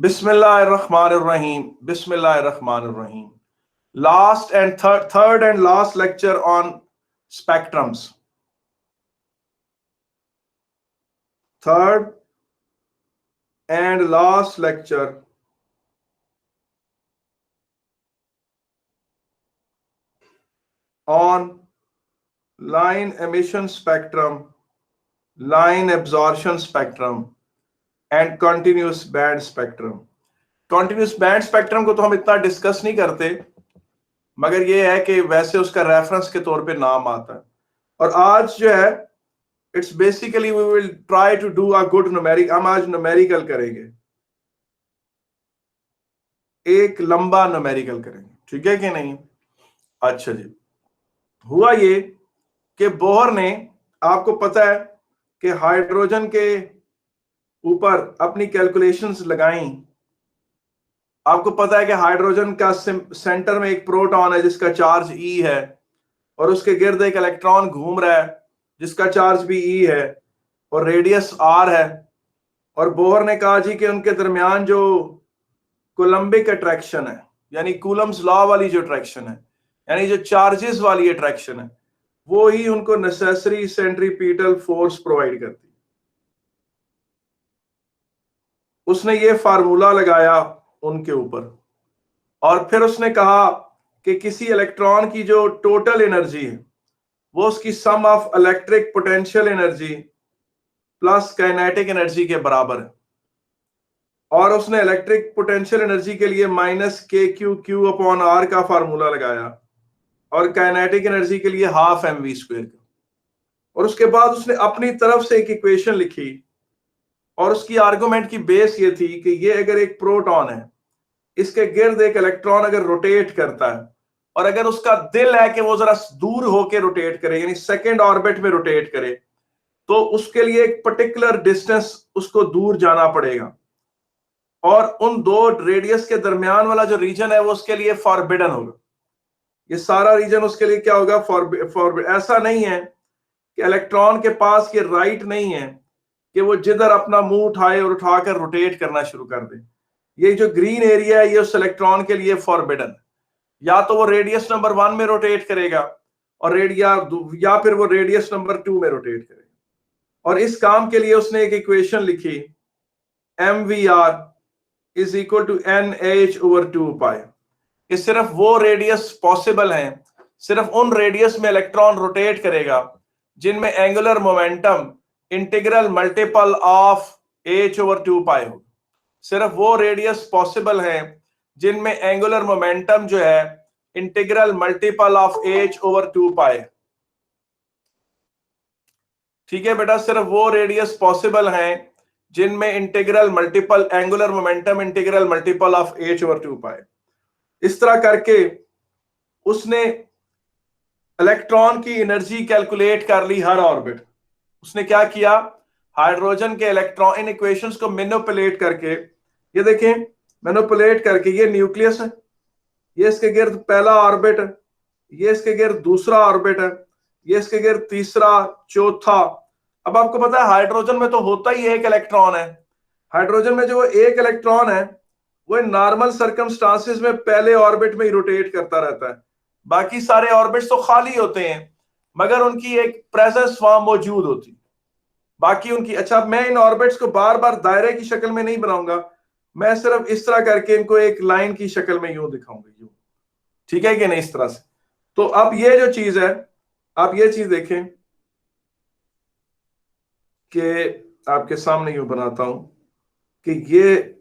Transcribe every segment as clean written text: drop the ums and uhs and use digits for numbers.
Bismillahirrahmanirrahim. Bismillahirrahmanirrahim. Third and last lecture on spectrums. Third and last lecture on line emission spectrum, line absorption spectrum and continuous band spectrum. Continuous band spectrum को तो हम इतना discuss नहीं करते, मगर ये है कि वैसे उसका रेफरेंस के तौर पे नाम आता है। और आज जो है it's basically we will try to do a good numeric. हम आज न्यूमेरिकल करेंगे, एक लंबा न्यूमेरिकल करेंगे, ठीक है कि नहीं? अच्छा जी, हुआ ये कि बोहर ने, आपको पता है कि हाइड्रोजन के ऊपर अपनी कैलकुलेशंस लगाई। आपको पता है कि हाइड्रोजन का सेंटर में एक प्रोटॉन है जिसका चार्ज ई है, और उसके गिर्द एक इलेक्ट्रॉन घूम रहा है जिसका चार्ज भी ई है, और रेडियस आर है। और बोहर ने कहा जी कि उनके दरमियान जो कोलंबिक अट्रैक्शन है, यानी कूलम्स लॉ वाली जो अट्रैक्शन है, यानी जो चार्जेस वाली अट्रैक्शन है, वो ही उनको नेसेसरी सेंट्रीपिटल फोर्स प्रोवाइड करती। उसने ये फार्मूला लगाया उनके ऊपर, और फिर उसने कहा कि किसी इलेक्ट्रॉन की जो टोटल एनर्जी है वो उसकी sum of electric potential energy plus kinetic energy के बराबर है। और उसने इलेक्ट्रिक पोटेंशियल एनर्जी के लिए माइनस के क्यू क्यू अपॉन आर का फार्मूला लगाया, और काइनेटिक एनर्जी के लिए हाफ एम वी स्क्वायर का। और उसके बाद उसने अपनी तरफ से एक इक्वेशन लिखी, और उसकी आर्गुमेंट की बेस ये थी कि ये अगर एक प्रोटॉन है, इसके गिर्द एक इलेक्ट्रॉन अगर रोटेट करता है, और अगर उसका दिल है कि वो जरा दूर होके रोटेट करे, यानी सेकंड ऑर्बिट में रोटेट करे, तो उसके लिए एक पर्टिकुलर डिस्टेंस उसको दूर जाना पड़ेगा, और उन दो रेडियस के दरमियान वाला जो रीजन है वो उसके लिए फॉरबिडन होगा। ये सारा रीजन उसके लिए क्या होगा? फॉरबिडन। ऐसा नहीं है कि इलेक्ट्रॉन के पास ये राइट नहीं है कि वो जिधर अपना मुंह उठाए और उठाकर रोटेट करना शुरू कर दे। ये जो ग्रीन एरिया है ये उस इलेक्ट्रॉन के लिए फॉरबिडन। या तो वो रेडियस नंबर 1 में रोटेट करेगा, और या फिर वो रेडियस नंबर 2 में रोटेट करेगा। और इस काम के लिए उसने एक इक्वेशन लिखी, mvr is equal to NH/2 कि सिर्फ वो रेडियस पॉसिबल हैं, सिर्फ उन रेडियस में इलेक्ट्रॉन रोटेट करेगा जिनमें angular momentum integral multiple of H/2 हो। सिर्फ वो रेडियस पॉसिबल हैं जिनमें एंगुलर मोमेंटम जो है इंटीग्रल मल्टीपल ऑफ H/2 है। ठीक है बेटा, सिर्फ वो रेडियस पॉसिबल हैं जिनमें integral multiple angular momentum integral multiple of H/2 है। इस तरह करके उसने इलेक्ट्रॉन की एनर्जी कैलकुलेट कर ली हर ऑर्बिट। उसने क्या किया? हाइड्रोजन के इलेक्ट्रॉन, इन इक्वेशंस को मैनिपुलेट करके, ये देखें, मैनिपुलेट करके, ये न्यूक्लियस है, ये इसके गिर्द पहला ऑर्बिट है, ये इसके गिर्द दूसरा ऑर्बिट है, ये इसके गिर्द तीसरा, चौथा। अब आपको पता है हाइड्रोजन में तो होता ही एक इलेक्ट्रॉन है। हाइड्रोजन में जो एक इलेक्ट्रॉन है वो नॉर्मल सर्कमस्टांसेस में पहले ऑर्बिट में ही रोटेट करता रहता है, बाकी सारे ऑर्बिट्स तो खाली होते हैं, मगर उनकी एक प्रेजेंस वहां मौजूद होती बाकी उनकी। अच्छा, मैं इन ऑर्बिट्स को बार बार दायरे की शक्ल में नहीं बनाऊंगा, मैं सिर्फ इस तरह करके इनको एक लाइन की शक्ल में यूं दिखाऊंगा, यूं, ठीक है कि नहीं, इस तरह से। तो अब ये जो चीज है, आप ये चीज देखें कि आपके सामने यूं बनाता हूं कि ये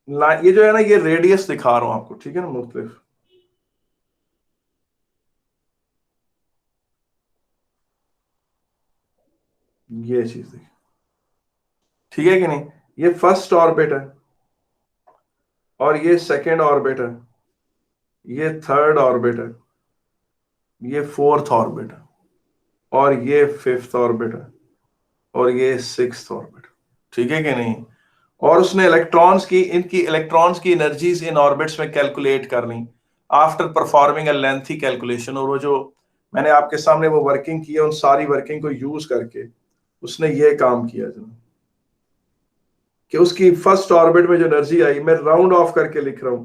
जो है ना, ये रेडियस दिखा रहा हूं आपको, ठीक है ना, मुख्तलिफ। ये चीज देखिए, ठीक है कि नहीं? ये फर्स्ट ऑर्बिट है, और ये सेकेंड ऑर्बिट है, ये थर्ड ऑर्बिट है, ये फोर्थ ऑर्बिट है, और ये फिफ्थ ऑर्बिट है, और ये सिक्स्थ ऑर्बिट, ठीक है कि नहीं? और उसने इलेक्ट्रॉन्स की एनर्जीज इन ऑर्बिट्स में कैलकुलेट कर ली after performing a lengthy calculation. और वो जो मैंने आपके सामने वो वर्किंग की है, उन सारी वर्किंग को यूज करके उसने ये काम किया। कि उसकी फर्स्ट ऑर्बिट में जो एनर्जी आई, मैं राउंड ऑफ करके लिख रहा हूं,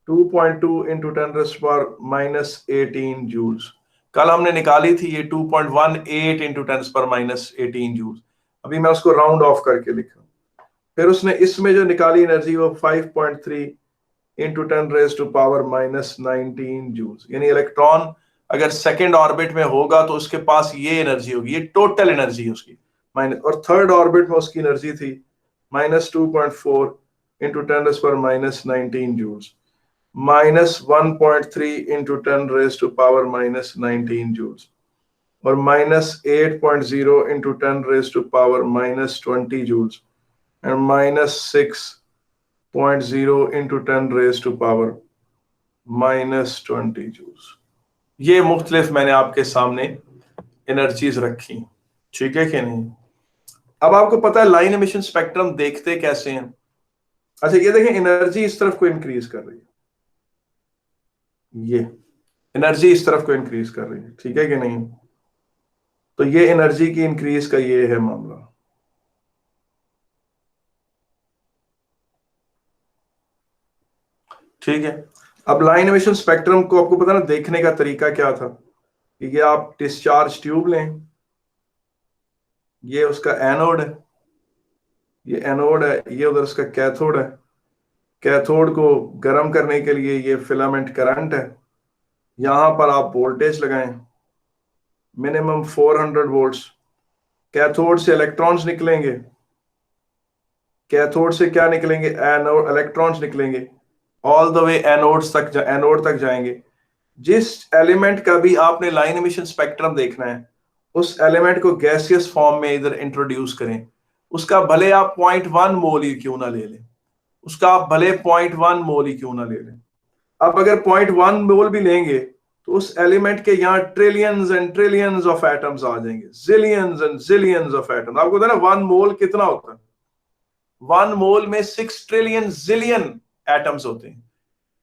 2.2 इंटू 10⁻⁻18 जूल्स। कल हमने निकाली थी ये 2.18 इंटू 10⁻⁻18 जूल्स। अभी मैं उसको राउंड ऑफ करके लिख रहा हूं। फिर उसने इसमें जो निकाली एनर्जी वो 5.3 इंटू 10⁻⁻19 जूल्स। यानी इलेक्ट्रॉन अगर सेकेंड ऑर्बिट में होगा तो उसके पास ये एनर्जी होगी, ये टोटल एनर्जी है उसकी माइनस। और थर्ड ऑर्बिट में उसकी एनर्जी थी -2.4 इंटू 10⁻⁻19 जूल्स, -1.3 इंटू 10⁻⁻19 जूल्स, और -8.0 into 10⁻⁻20 joules, and -6.0 into 10⁻⁻20 joules. ये मुख्तलिफ मैंने आपके सामने एनर्जीज रखी, ठीक है कि नहीं। अब आपको पता है लाइन एमिशन स्पेक्ट्रम देखते कैसे हैं। अच्छा ये देखें, एनर्जी इस तरफ को इंक्रीज कर रही है, ये एनर्जी इस तरफ को इंक्रीज कर रही है, ठीक है कि नहीं। तो ये एनर्जी की इंक्रीज का ये है मामला। ठीक है, अब लाइन एमिशन स्पेक्ट्रम को आपको पता ना देखने का तरीका क्या था कि ये आप डिस्चार्ज ट्यूब लें, ये उसका एनोड है, ये एनोड है, ये उधर उसका कैथोड है। कैथोड को गर्म करने के लिए ये फिलामेंट करंट है। यहां पर आप वोल्टेज लगाएं मिनिमम 400 वोल्ट्स। कैथोड से इलेक्ट्रॉन्स निकलेंगे, कैथोड से क्या निकलेंगे, एनोड इलेक्ट्रॉन्स निकलेंगे, ऑल द वे एनोड तक जाएंगे। जिस एलिमेंट का भी आपने लाइन एमिशन स्पेक्ट्रम देखना है उस एलिमेंट को गैसियस फॉर्म में इधर इंट्रोड्यूस करें, उसका भले आप 0.1 मोल ही क्यों ना ले लें, उसका आप भले 0.1 मोल ही क्यों ना ले लें। अब अगर 0.1 मोल भी लेंगे तो उस एलिमेंट के यहाँ trillions and trillions of atoms आ जाएंगे, zillions and zillions of atoms. आपको पता है ना 1 मोल कितना होता है, 1 मोल में 6 ट्रिलियन जिलियन एटम्स होते हैं।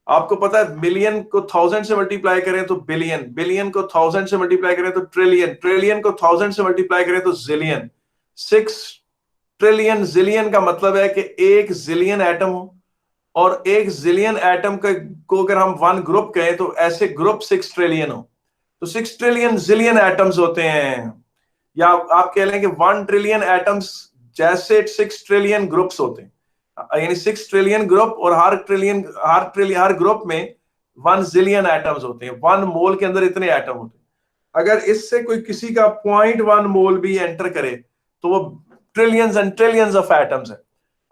आपको पता है मिलियन को 1000 से मल्टीप्लाई करें तो बिलियन, बिलियन को 1000 से मल्टीप्लाई करें तो ट्रिलियन, ट्रिलियन को 1000 से मल्टीप्लाई करें तो जिलियन। 6 ट्रिलियन जिलियन का मतलब है कि 1 जिलियन एटम हो, और 1 जिलियन एटम को अगर हम 1 ग्रुप कहें तो ऐसे ग्रुप 6 ट्रिलियन हो, तो 6 ट्रिलियन जिलियन एटम्स होते हैं। या आप कह लें कि 1 ट्रिलियन एटम्स जैसे 6 ट्रिलियन ग्रुप्स होते हैं, यानी 6 ट्रिलियन ग्रुप, और हर ग्रुप में 1 जिलियन एटम्स होते हैं। 1 मोल के अंदर इतने एटम होते हैं। अगर इससे कोई किसी का 0.1 मोल भी एंटर करे तो वो trillions and trillions of atoms है।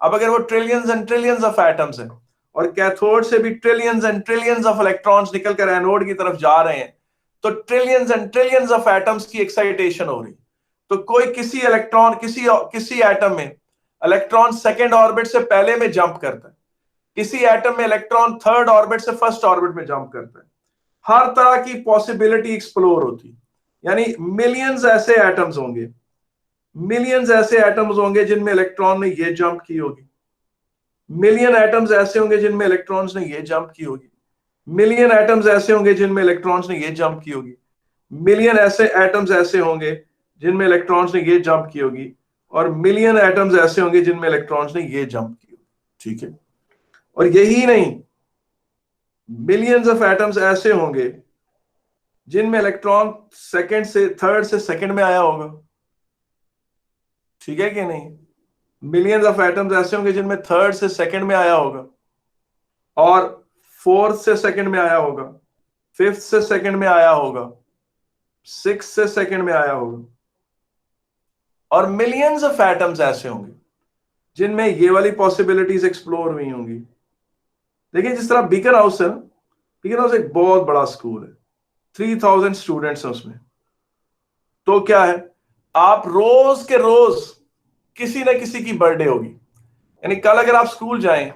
अब अगर वो trillions and trillions of atoms है और कैथोड से भी trillions and trillions of electrons निकलकर एनोड की तरफ जा रहे हैं, तो trillions and trillions of atoms की एक्साइटेशन हो रही। तो कोई किसी इलेक्ट्रॉन किसी एटम में इलेक्ट्रॉन सेकेंड ऑर्बिट से पहले में जंप करता है, किसी एटम में इलेक्ट्रॉन थर्ड ऑर्बिट से फर्स्ट ऑर्बिट में जंप करता है। हर तरह की पॉसिबिलिटी एक्सप्लोर होती है। यानी मिलियंस ऐसे एटम्स होंगे, मिलियंस ऐसे एटम्स होंगे जिनमें इलेक्ट्रॉन ने ये जंप की होगी, मिलियन एटम्स ऐसे होंगे जिनमें इलेक्ट्रॉन्स ने ये जंप की होगी, मिलियन एटम्स ऐसे होंगे जिनमें इलेक्ट्रॉन्स ने ये जंप की होगी, मिलियन ऐसे एटम्स ऐसे होंगे जिनमें इलेक्ट्रॉन्स ने ये जंप की होगी, और मिलियन एटम्स ऐसे होंगे जिनमें इलेक्ट्रॉन्स ने ये जंप की होगी। ठीक है, और यही नहीं, मिलियंस ऑफ एटम्स ऐसे होंगे जिनमें इलेक्ट्रॉन सेकंड से थर्ड से सेकंड में आया होगा। ठीक है कि नहीं, मिलियंस ऑफ एटम्स ऐसे होंगे जिनमें थर्ड से सेकंड में आया होगा, और फोर्थ से सेकंड में आया होगा, फिफ्थ से सेकंड में आया होगा, सिक्स से सेकंड में आया होगा, और मिलियंस ऑफ एटम्स ऐसे होंगे जिनमें ये वाली पॉसिबिलिटीज एक्सप्लोर हुई होंगी। देखिए जिस तरह बीकन हाउस है ना, बीकन हाउस एक बहुत बड़ा स्कूल है, 3000 स्टूडेंट्स हैं उसमें। तो क्या है, आप रोज के रोज किसी ना किसी की बर्थडे होगी। यानी कल अगर आप स्कूल जाएं,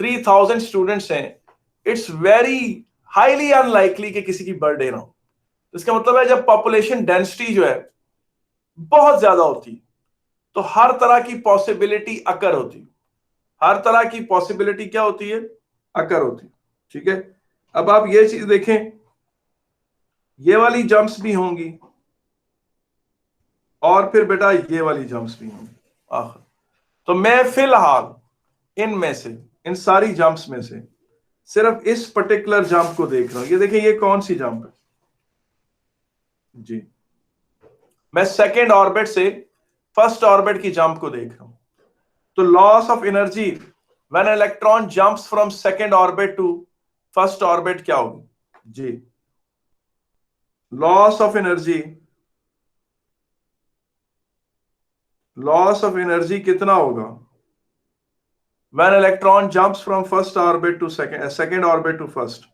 3000 स्टूडेंट्स हैं, इट्स वेरी हाईली अनलाइकली कि किसी की बर्थडे ना हो। इसका मतलब है जब पॉपुलेशन डेंसिटी जो है बहुत ज्यादा होती है तो हर तरह की पॉसिबिलिटी अकर होती है, हर तरह की पॉसिबिलिटी क्या होती है, अकर होती है। ठीक है, अब आप ये चीज देखें, ये वाली जंप्स भी होंगी और फिर बेटा ये वाली जंप्स भी होंगी आखिर। तो मैं फिलहाल इनमें से, इन सारी जंप्स में से सिर्फ इस पर्टिकुलर जंप को देख रहा हूं। ये देखिए, ये कौन सी जंप है जी? मैं सेकेंड ऑर्बिट से फर्स्ट ऑर्बिट की जंप को देख रहा हूं। तो loss of energy when electron jumps from second orbit to first orbit क्या होगी जी? Loss of energy, loss of energy कितना होगा when electron jumps from first orbit to second orbit to first?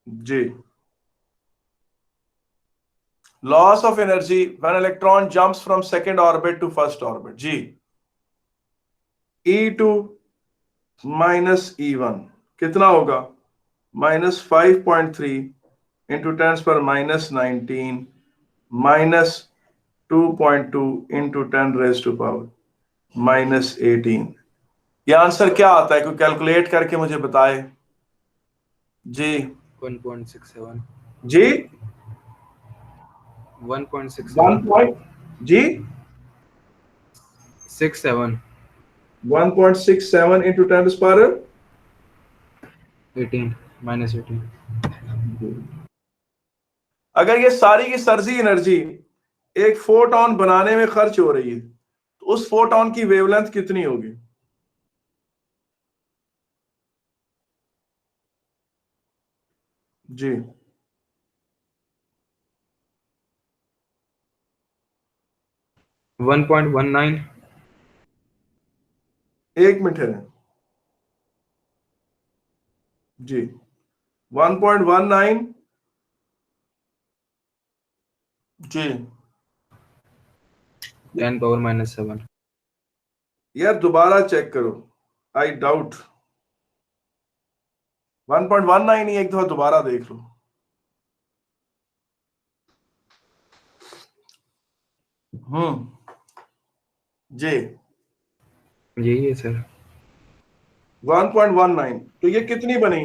जी, loss of energy when electron jumps from second orbit to first orbit जी, E2 minus E1 कितना होगा? -5.3 into 10⁻⁻19 -2.2 into 10⁻⁻18। ये answer क्या आता है? कोई कैलकुलेट करके मुझे बताए जी। 1.67 जी 1.67 जी 67 1.67 इंटू 10⁻18। अगर ये सारी की सर्जी एनर्जी एक फोटॉन बनाने में खर्च हो रही है तो उस फोटॉन की वेवलेंथ कितनी होगी? जी 1.19 एक मिनट है जी। 1.19 जी। 10⁻⁻7 यार दोबारा चेक करो, आई डाउट 1.19 ही, एक दफा दोबारा देख लो। जी यही है सर। 1.19 तो ये कितनी बनी?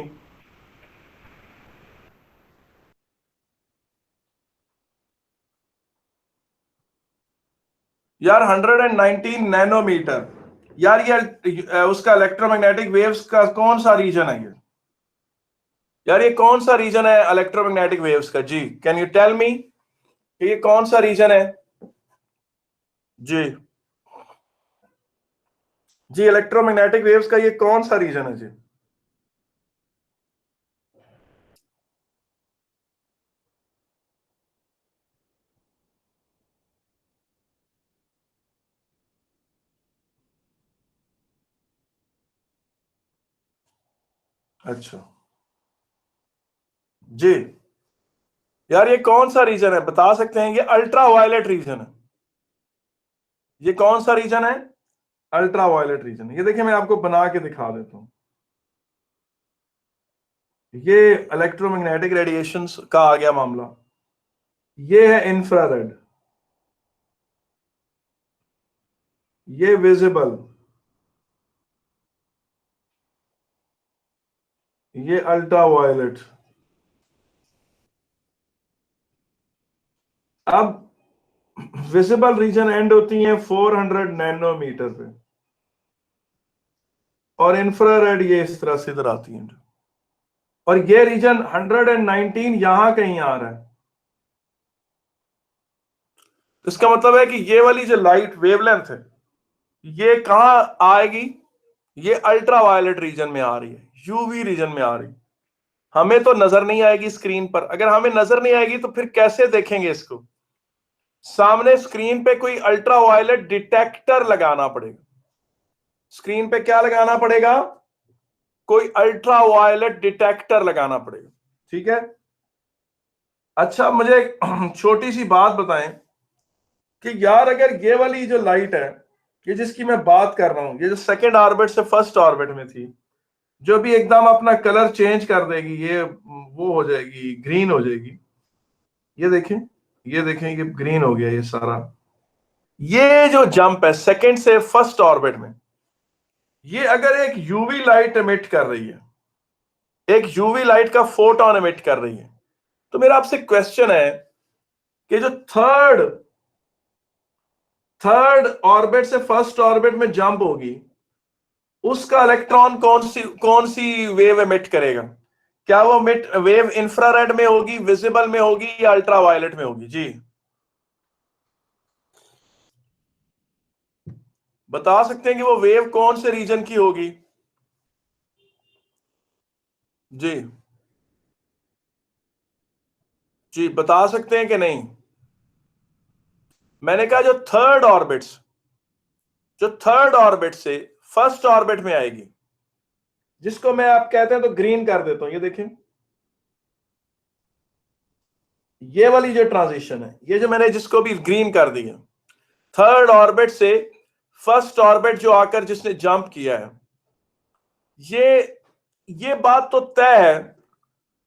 यार 119 नैनोमीटर। यार ये उसका इलेक्ट्रोमैग्नेटिक वेव्स का कौन सा रीजन है ये? यार ये कौन सा रीजन है इलेक्ट्रोमैग्नेटिक वेव्स का जी? कैन यू टेल मी ये कौन सा रीजन है जी? जी इलेक्ट्रोमैग्नेटिक वेव्स का ये कौन सा रीजन है जी? अच्छा जी। यार ये कौन सा रीजन है बता सकते हैं? ये अल्ट्रा वायलेट रीजन है। ये कौन सा रीजन है? Ultraviolet region. ये देखिए, मैं आपको बना के दिखा देता हूं। ये इलेक्ट्रोमैग्नेटिक रेडिएशंस का आ गया मामला। ये है इंफ्रारेड, ये विजिबल, ये अल्ट्रा वायलेट। अब विजिबल रीजन एंड होती है 400 नैनोमीटर पे, और इंफ्रारेड ये इस तरह से इधर आती है, और ये रीजन 119 यहां कहीं आ रहा है। इसका मतलब है कि ये वाली जो लाइट वेवलेंथ है ये कहां आएगी? ये अल्ट्रा वायलेट रीजन में आ रही है, यूवी रीजन में आ रही है। हमें तो नजर नहीं आएगी स्क्रीन पर। अगर हमें नजर नहीं आएगी तो फिर कैसे देखेंगे इसको? सामने स्क्रीन पे कोई अल्ट्रा वायलेट डिटेक्टर लगाना पड़ेगा। स्क्रीन पे क्या लगाना पड़ेगा? कोई अल्ट्रा वायलेट डिटेक्टर लगाना पड़ेगा। ठीक है। अच्छा मुझे छोटी सी बात बताएं कि यार अगर ये वाली जो लाइट है, ये जिसकी मैं बात कर रहा हूं, ये जो सेकेंड ऑर्बिट से फर्स्ट ऑर्बिट में थी, जो भी एकदम अपना कलर चेंज कर देगी, ये वो हो जाएगी, ग्रीन हो जाएगी। ये देखें, ये देखें, ये ग्रीन हो गया ये सारा। ये जो जंप है सेकंड से फर्स्ट ऑर्बिट में, ये अगर एक यूवी लाइट एमिट कर रही है, एक यूवी लाइट का फोटोन एमिट कर रही है, तो मेरा आपसे क्वेश्चन है कि जो थर्ड ऑर्बिट से फर्स्ट ऑर्बिट में जंप होगी, उसका इलेक्ट्रॉन कौन सी वेव एमिट करेगा? क्या वो वेव इंफ्रारेड में होगी, विजिबल में होगी, या अल्ट्रावायलेट में होगी? जी बता सकते हैं कि वो वेव कौन से रीजन की होगी? जी जी बता सकते हैं कि नहीं? मैंने कहा जो थर्ड ऑर्बिट से फर्स्ट ऑर्बिट में आएगी, जिसको मैं आप कहते हैं तो ग्रीन कर देता हूं, ये देखें, ये वाली जो ट्रांजिशन है, ये जो मैंने जिसको भी ग्रीन कर दी है, थर्ड ऑर्बिट से फर्स्ट ऑर्बिट जो आकर जिसने जंप किया है, ये बात तो तय है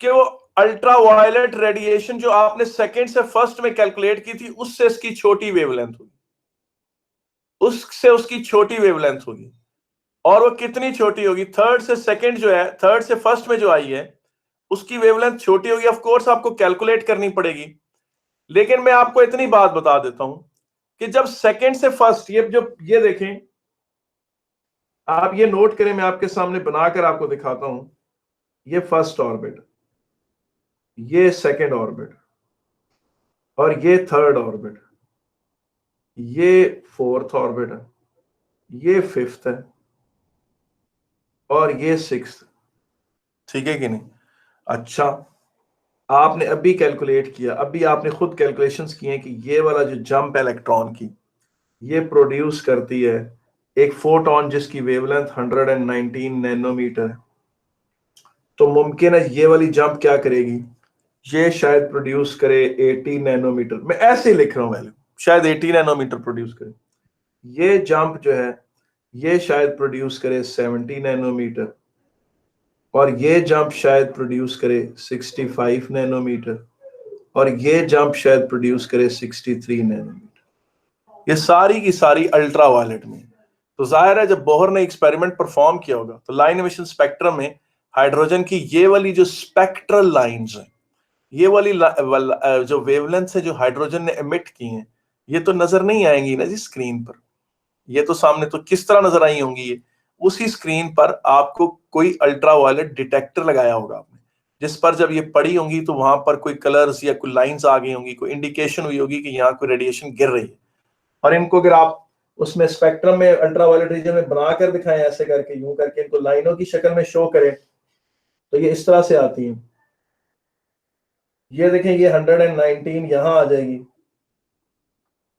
कि वो अल्ट्रावायलेट रेडिएशन जो आपने सेकंड से फर्स्ट में कैलकुलेट की थी, उससे इसकी छोटी वेवलेंथ होगी, उससे उसकी छोटी वेवलेंथ होगी। और वो कितनी छोटी होगी? थर्ड से सेकंड जो है, थर्ड से फर्स्ट में जो आई है, उसकी वेवलेंथ छोटी होगी। ऑफ कोर्स आपको कैलकुलेट करनी पड़ेगी, लेकिन मैं आपको इतनी बात बता देता हूं कि जब सेकंड से फर्स्ट, ये देखें, आप ये नोट करें, मैं आपके सामने बनाकर आपको दिखाता हूं। ये फर्स्ट ऑर्बिट, ये सेकंड ऑर्बिट, और ये थर्ड ऑर्बिट, ये फोर्थ ऑर्बिट है, ये फिफ्थ है, और ये सिक्स्थ। ठीक है कि नहीं? अच्छा, आपने अभी कैलकुलेट किया, अभी आपने खुद कैलकुलेशंस किए हैं कि ये वाला जो जंप है इलेक्ट्रॉन की, ये प्रोड्यूस करती है एक फोटोन जिसकी वेवलेंथ 119 नैनोमीटर है। तो मुमकिन है ये वाली जंप क्या करेगी? ये शायद प्रोड्यूस करे 80 नैनोमीटर। मैं ऐसे ही लिख रहा हूं वैल्यू, शायद 80 नैनोमीटर प्रोड्यूस करे। ये जंप जो है, ये शायद प्रोड्यूस करे 70 नैनोमीटर, और ये जंप शायद प्रोड्यूस करे 65 नैनोमीटर, और ये जंप शायद प्रोड्यूस करे 63 नैनोमीटर। ये सारी की सारी अल्ट्रावायलेट में। तो जाहिर है जब बोहर ने एक्सपेरिमेंट परफॉर्म किया होगा, तो लाइन एमिशन स्पेक्ट्रम में हाइड्रोजन की ये वाली जो स्पेक्ट्रल लाइंस हैं, ये वाली जो वेवलेंथ है जो हाइड्रोजन ने एमिट की हैं, ये तो नजर नहीं आएंगी ना जी स्क्रीन पर। ये तो सामने तो किस तरह नजर आई होंगी? ये उसी स्क्रीन पर आपको कोई अल्ट्रावायलेट डिटेक्टर लगाया होगा आपने, जिस पर जब ये पड़ी होंगी तो वहां पर कोई कलर्स या कोई लाइंस आ गई होंगी, कोई इंडिकेशन हुई होगी कि यहाँ कोई रेडिएशन गिर रही है। और इनको अगर आप उसमें स्पेक्ट्रम में अल्ट्रावायलेट रीजन में बनाकर दिखाएं, ऐसे करके, यूं करके इनको लाइनों की शक्ल में शो करें, तो ये इस तरह से आती है। ये देखें, ये 119 यहां आ जाएगी,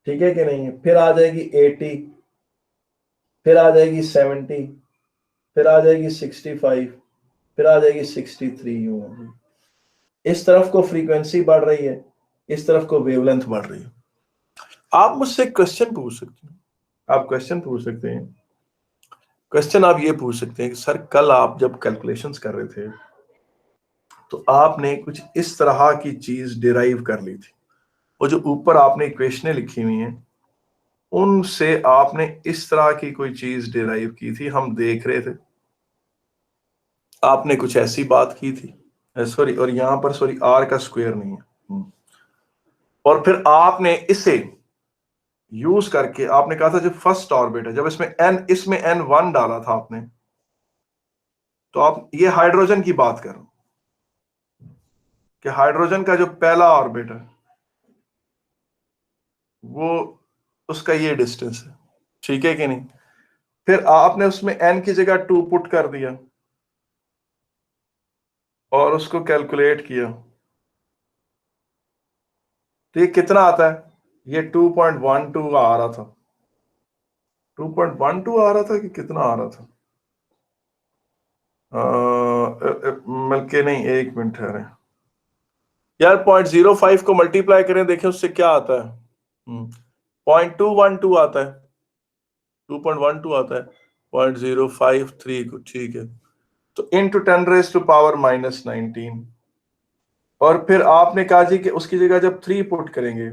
ठीक है कि नहीं है? फिर आ जाएगी 80, फिर आ जाएगी 70, फिर आ जाएगी 65, फिर आ जाएगी 63। यूं होगी। इस तरफ को फ्रीक्वेंसी बढ़ रही है, इस तरफ को वेवलेंथ बढ़ रही है। आप मुझसे क्वेश्चन पूछ सकते हैं, क्वेश्चन आप ये पूछ सकते हैं कि सर कल आप जब कैलकुलेशंस कर रहे थे तो आपने कुछ इस तरह की चीज डिराइव कर ली थी, वो जो ऊपर आपने इक्वेशनें लिखी हुई हैं उनसे आपने इस तरह की कोई चीज डिराइव की थी, हम देख रहे थे, आपने कुछ ऐसी बात की थी। सॉरी, और यहां पर सॉरी आर का स्क्वायर नहीं है। और फिर आपने इसे यूज करके आपने कहा था जो फर्स्ट ऑर्बिट है, जब इसमें n1 डाला था आपने, तो आप ये हाइड्रोजन की बात करो कि हाइड्रोजन का जो पहला ऑर्बिट है वो, उसका ये डिस्टेंस है, ठीक है कि नहीं? फिर आपने उसमें n की जगह 2 पुट कर दिया और उसको कैलकुलेट किया, तो ये कितना आता है? ये 2.12 आ रहा था, 2.12 आ रहा था कि कितना आ रहा था? मिलके नहीं, एक मिनट ठहरे यार, 0.05 को मल्टीप्लाई करें, देखें उससे क्या आता है। 0.212 आता है, 2.12 आता है, 0.053 को, ठीक है। तो इंटू 10⁻⁻⁹। और फिर आपने कहा जी कि उसकी जगह जब 3 पुट करेंगे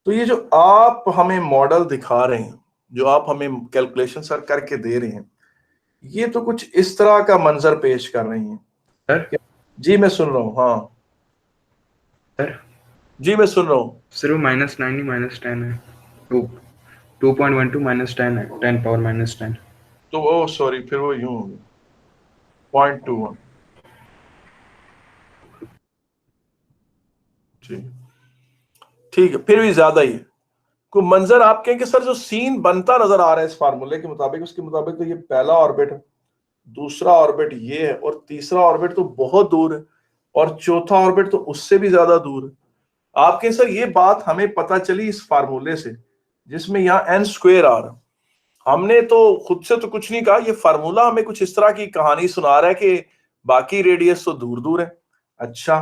तो ये जो आप हमें मॉडल दिखा रहे हैं, जो आप हमें कैलकुलेशन सर करके दे रहे हैं, ये तो कुछ इस तरह का मंजर पेश कर रही हैं। सर जी मैं सुन रहा हूँ। हाँ सर जी मैं सुन रहा हूँ। सिर्फ -9 ही -10 है। 2.12 -10 है, 10 पावर -10। तो ओ सॉरी, फिर वो यूं हो गया 0.21। ठीक ठीक है, फिर भी ज्यादा ही है। को मंजर आप कहें कि सर जो सीन बनता नजर आ रहा है इस फार्मूले के मुताबिक, उसके मुताबिक तो ये पहला ऑर्बिट है, दूसरा ऑर्बिट ये है, और तीसरा ऑर्बिट तो बहुत दूर है, और चौथा ऑर्बिट तो उससे भी ज्यादा दूर है। आपके सर ये बात हमें पता चली इस फार्मूले से, जिसमें यहाँ n² आ रहा। हमने तो खुद से तो कुछ नहीं कहा, ये फार्मूला हमें कुछ इस तरह की कहानी सुना रहा है कि बाकी रेडियस तो दूर दूर है। अच्छा,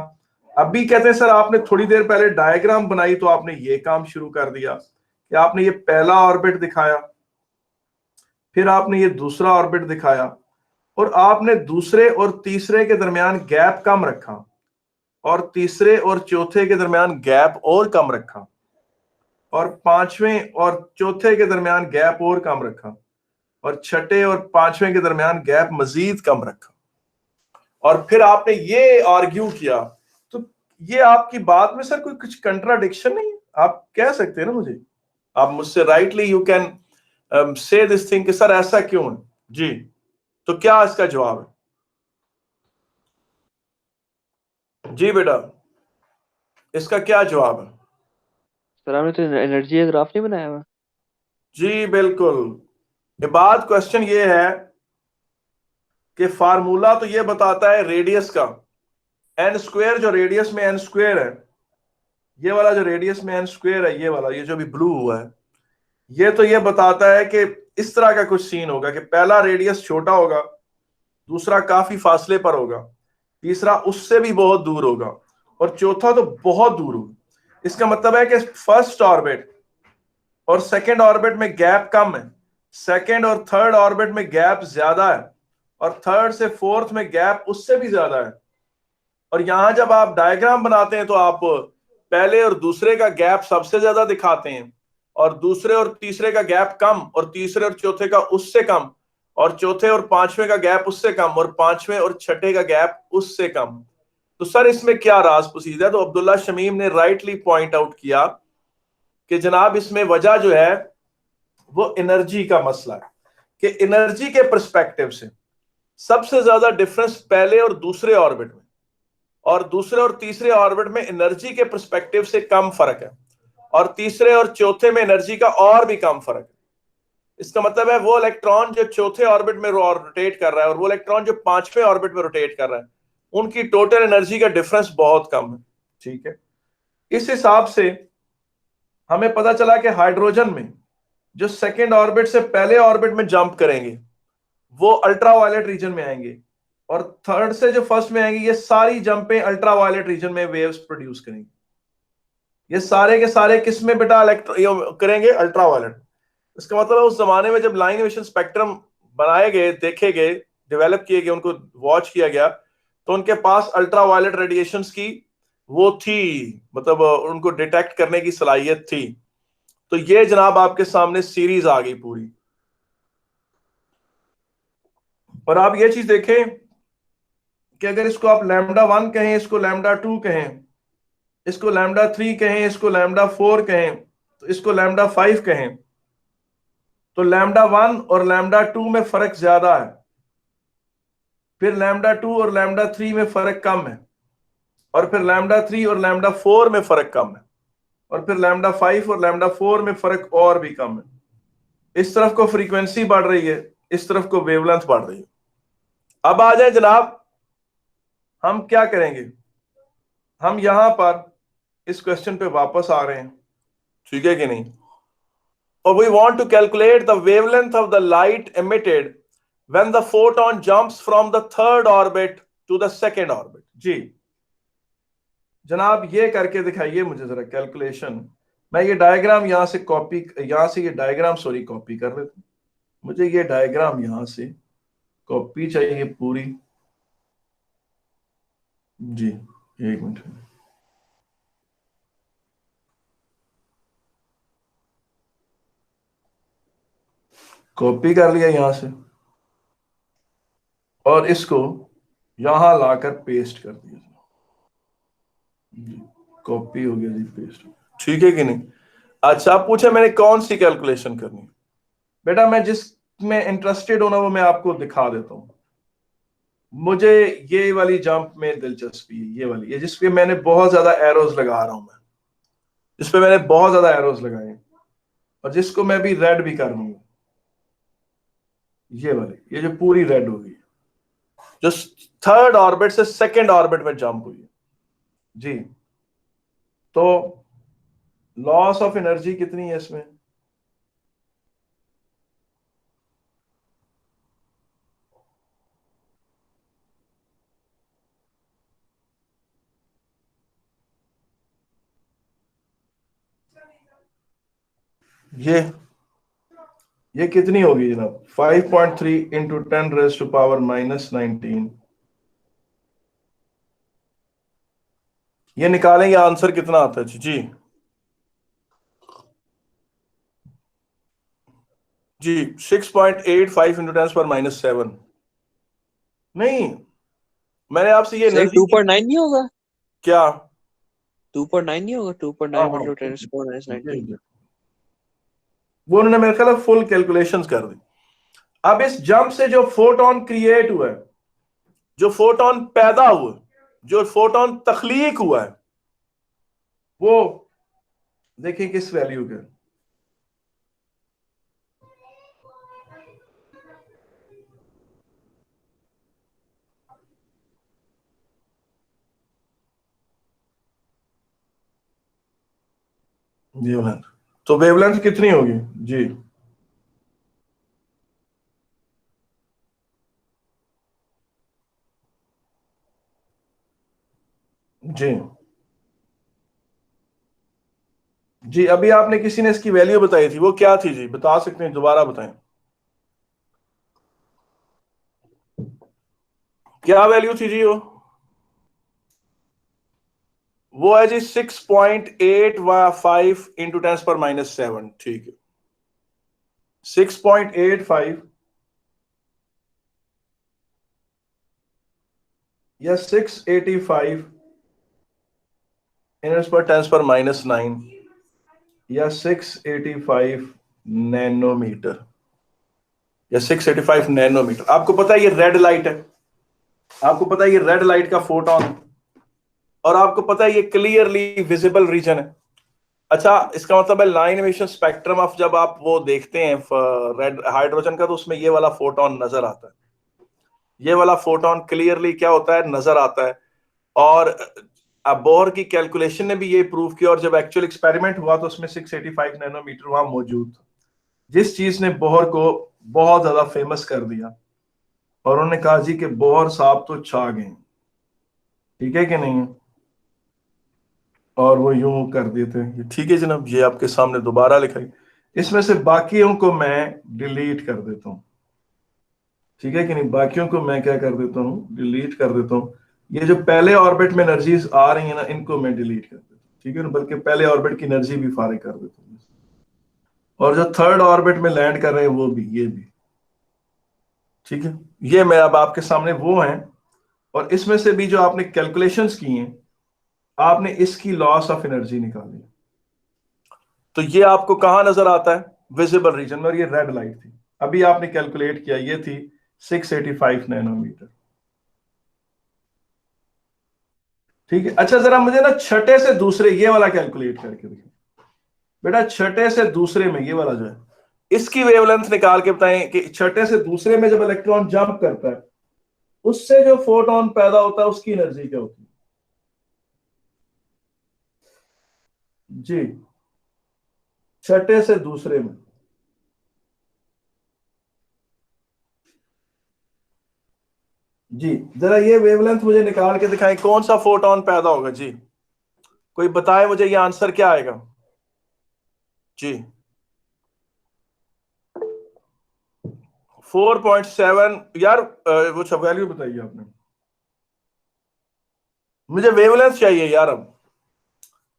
अभी कहते हैं सर आपने थोड़ी देर पहले डायग्राम बनाई तो आपने ये काम शुरू कर दिया कि आपने ये पहला ऑर्बिट दिखाया, फिर आपने ये दूसरा ऑर्बिट दिखाया, और आपने दूसरे और तीसरे के दरमियान गैप कम रखा, और तीसरे और चौथे के दरमियान गैप और कम रखा, और पांचवें और चौथे के दरमियान गैप और कम रखा, और छठे और पांचवें के दरमियान गैप मजीद कम रखा, और फिर आपने ये आर्ग्यू किया। तो ये आपकी बात में सर कोई कुछ कंट्राडिक्शन नहीं है? आप कह सकते हैं ना मुझे, आप मुझसे rightly you can say this thing कि सर ऐसा क्यों है। जी, तो क्या इसका जवाब है? जी बेटा, इसका क्या जवाब है? सर आपने तो एनर्जी का ग्राफ नहीं बनाया हुआ। जी बिल्कुल। ये बात क्वेश्चन ये है कि फार्मूला तो ये बताता है रेडियस का, n², जो रेडियस में n² है, ये वाला जो रेडियस में n² है, ये वाला, ये जो भी ब्लू हुआ है, ये तो ये बताता है कि इस तरह का कुछ सीन होगा कि पहला रेडियस छोटा होगा, दूसरा काफी फासले पर होगा, तीसरा उससे भी बहुत दूर होगा, और चौथा तो बहुत दूर होगा। इसका मतलब है कि फर्स्ट ऑर्बिट और सेकंड ऑर्बिट में गैप कम है, सेकंड और थर्ड ऑर्बिट में गैप ज्यादा है, और थर्ड से फोर्थ में गैप उससे भी ज्यादा है। और यहां जब आप डायग्राम बनाते हैं तो आप पहले और दूसरे का गैप सबसे ज्यादा दिखाते हैं, और दूसरे और तीसरे का गैप कम, और तीसरे और चौथे का उससे कम, और चौथे और पांचवें का गैप उससे कम, और पांचवें और छठे का गैप उससे कम। तो सर इसमें क्या राज पोशीदा है? तो अब्दुल्ला शमीम ने राइटली पॉइंट आउट किया कि जनाब इसमें वजह जो है वो एनर्जी का मसला है, कि एनर्जी के पर्सपेक्टिव से सबसे ज्यादा डिफरेंस पहले और दूसरे ऑर्बिट में, और दूसरे और तीसरे ऑर्बिट में एनर्जी के पर्सपेक्टिव से कम फर्क है, और तीसरे और चौथे में एनर्जी का और भी कम फर्क है। इसका मतलब है वो इलेक्ट्रॉन जो चौथे ऑर्बिट में रोटेट कर रहा है और वो इलेक्ट्रॉन जो पांचवें ऑर्बिट में रोटेट कर रहा है, उनकी टोटल एनर्जी का डिफरेंस बहुत कम है। ठीक है, इस हिसाब से हमें पता चला कि हाइड्रोजन में जो सेकेंड ऑर्बिट से पहले ऑर्बिट में जंप करेंगे वो अल्ट्रावायलेट रीजन में आएंगे, और थर्ड से जो फर्स्ट में आएंगे ये सारी जंपें अल्ट्रावायलेट रीजन में वेव्स प्रोड्यूस करेंगे। ये सारे के सारे किस में बेटा करेंगे? अल्ट्रावायलेट। इसका मतलब है उस जमाने में जब लाइन एमिशन स्पेक्ट्रम बनाए गए, देखे गए, डेवलप किए गए, उनको वॉच किया गया, तो उनके पास अल्ट्रावायलेट रेडिएशंस की वो थी, मतलब उनको डिटेक्ट करने की सलाहियत थी। तो ये जनाब आपके सामने सीरीज आ गई पूरी। और आप ये चीज देखें कि अगर इसको आप λ1 कहें, इसको λ2 कहें, इसको λ3 कहें, इसको λ4 कहें, तो इसको λ5 कहें, तो λ1 और λ2 में फर्क ज्यादा है, फिर λ2 और λ3 में फर्क कम है, और फिर λ3 और λ4 में फर्क कम है, और फिर λ5 और λ4 में फर्क और भी कम है। इस तरफ को फ्रीक्वेंसी बढ़ रही है, इस तरफ को वेवलेंथ बढ़ रही है। अब आ जाए जनाब, हम क्या करेंगे? हम यहां पर इस क्वेश्चन पे वापस आ रहे हैं, ठीक है कि नहीं? और we want to calculate the wavelength of the light emitted when the photon jumps from the third orbit to the second orbit। जी जनाब ये करके दिखाइए मुझे जरा कैलकुलेशन। मैं ये डायग्राम यहां से कॉपी, यहां से ये डायग्राम सॉरी कॉपी कर लेता हूं। मुझे ये डायग्राम यहां से कॉपी चाहिए पूरी। जी एक मिनट। कॉपी कर लिया यहां से और इसको यहां लाकर पेस्ट कर दिया, कॉपी हो गया जी, पेस्ट। ठीक है कि नहीं? अच्छा, आप पूछे मैंने कौन सी कैलकुलेशन करनी। बेटा मैं जिसमें इंटरेस्टेड हूं ना वो मैं आपको दिखा देता हूं। मुझे ये वाली जंप में दिलचस्पी है, ये वाली, ये जिसपे मैंने बहुत ज्यादा एरोज लगा रहा हूं मैं, जिसपे मैंने बहुत ज्यादा एरोज लगाए हैं और जिसको मैं भी रेड भी कर दूंगा। ये वाली, ये जो पूरी रेड होगी, जो थर्ड ऑर्बिट से सेकंड ऑर्बिट में जंप हुई है जी। तो लॉस ऑफ एनर्जी कितनी है इसमें? ये कितनी होगी जनाब? 5.3 इंटू 10⁻⁻19। ये निकालेंगे आंसर कितना आता है जी? जी 6.85 इंटू 10⁻⁻7। नहीं, मैंने आपसे ये सही एनर्जी 2.9 नहीं होगा? क्या? 2.9 नहीं होगा? हाँ 2.9 हाँ, इंटू 10⁻⁻19। वो उन्होंने मेरे ख्याल फुल कैलकुलेशंस कर दी। अब इस जंप से जो फोटोन क्रिएट हुआ है, जो फोटोन पैदा हुआ, जो फोटोन तख्लीक हुआ है, वो देखिए किस वैल्यू के। वेवलेंथ, तो वेवलेंथ कितनी होगी जी? जी जी, अभी आपने किसी ने इसकी वैल्यू बताई थी, वो क्या थी जी? बता सकते हैं? दोबारा बताएं, क्या वैल्यू थी जी? वो है जी 6.85 इंटू 10⁻⁻7। ठीक है, 6.85 या 685 इन पर 10⁻⁹ या 685 नैनोमीटर, या 685 नैनोमीटर। आपको पता है ये रेड लाइट है, आपको पता है ये रेड लाइट का फोटोन है, और आपको पता है ये क्लियरली विजिबल रीजन है। अच्छा, इसका मतलब है लाइन एमिशन स्पेक्ट्रम ऑफ, जब आप वो देखते हैं रेड हाइड्रोजन का, तो उसमें ये वाला फोटोन नजर आता है। ये वाला फोटोन क्लियरली क्या होता है? नजर आता है। और अब बोहर की कैलकुलेशन ने भी ये प्रूव किया, और जब एक्चुअल एक्सपेरिमेंट हुआ तो उसमें 685 नैनोमीटर वहां मौजूद था, जिस चीज ने बोहर को बहुत ज्यादा फेमस कर दिया। और उन्होंने कहा जी कि बोहर साहब तो छा गए, ठीक है कि नहीं? और वो यूं कर देते हैं। ठीक है जनाब, ये आपके सामने दोबारा लिखाई। इसमें से बाकियों को मैं डिलीट कर देता हूं, ठीक है कि नहीं? बाकियों को मैं क्या कर देता हूं? डिलीट कर देता हूं। ये जो पहले ऑर्बिट में एनर्जीज आ रही है ना, इनको मैं डिलीट कर देता हूं, ठीक है ना? बल्कि पहले ऑर्बिट की एनर्जी भी फारिग कर देता हूं, और जो थर्ड ऑर्बिट में लैंड कर रहे हैं वो भी, ये भी, ठीक है? ये मैं अब आपके सामने वो हैं। और इसमें से भी जो आपने कैलकुलेशंस की हैं, आपने इसकी लॉस ऑफ एनर्जी निकाली, तो ये आपको कहां नजर आता है? विजिबल रीजन में। और ये रेड लाइट थी, अभी आपने कैलकुलेट किया, ये थी 685 नैनोमीटर, ठीक है? अच्छा, जरा मुझे ना छठे से दूसरे ये वाला कैलकुलेट करके देखिए बेटा। छठे से दूसरे में ये वाला जो है, इसकी वेवलेंथ निकाल के बताएं कि छठे से दूसरे में जब इलेक्ट्रॉन जंप करता है, उससे जो फोटोन पैदा होता है उसकी एनर्जी क्या होती है जी? छठे से दूसरे में, जी जरा ये वेवलेंथ मुझे निकाल के दिखाएं, कौन सा फोटोन पैदा होगा जी? कोई बताए मुझे, ये आंसर क्या आएगा जी? 4.7 यार। वो वैल्यू बताइए आपने, मुझे वेवलेंथ चाहिए यार। अब